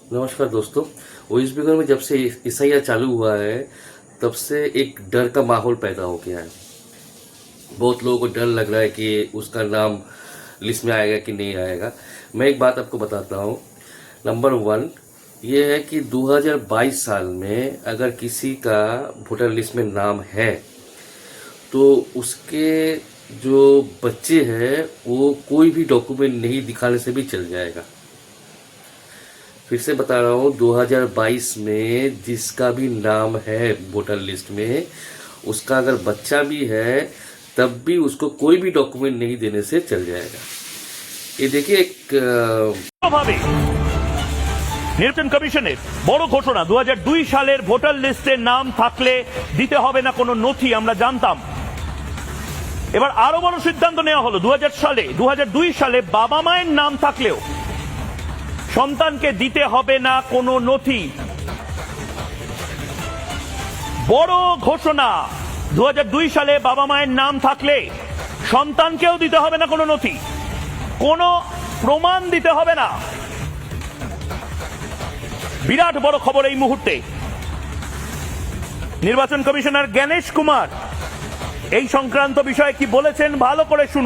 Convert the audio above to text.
नमस्कार दोस्तों। वेस्ट बंगाल में जब से एसआईआर चालू हुआ है तब से एक डर का माहौल पैदा हो गया है। बहुत लोगों को डर लग रहा है कि उसका नाम लिस्ट में आएगा कि नहीं आएगा। मैं एक बात आपको बताता हूँ। नंबर 1 ये है कि 2022 साल में अगर किसी का वोटर लिस्ट में नाम है तो उसके जो बच्चे हैं वो कोई भी डॉक्यूमेंट नहीं दिखाने से भी चल जाएगा। फिर से बता रहा हूँ, 2022 में जिसका भी नाम है वोटर लिस्ट में, उसका अगर बच्चा भी है तब भी उसको कोई भी डॉक्यूमेंट नहीं देने से चल जाएगा। ये देखिए নির্বাচন কমিশনের বড় ঘোষণা 2002 সালের ভোটার লিস্টে নাম থাকলে দিতে হবে না কোনো নথি। আমরা জানতাম, এবার আরো বড় সিদ্ধান্ত নেওয়া হলো 2002 সালে বাবা মায়ের নাম থাকলেও সন্তানকে দিতে হবে না কোনো নথি। বড় ঘোষণা, 2002 সালে বাবা মায়ের নাম থাকলে সন্তানকেও দিতে হবে না কোনো নথি, কোনো প্রমাণ দিতে হবে না। বিরাট বড় খবর এই মুহূর্তে। নির্বাচন কমিশনার জ্ঞানেশ কুমার এই সংক্রান্ত বিষয়ে কি বলেছেন ভালো করে শুনুন।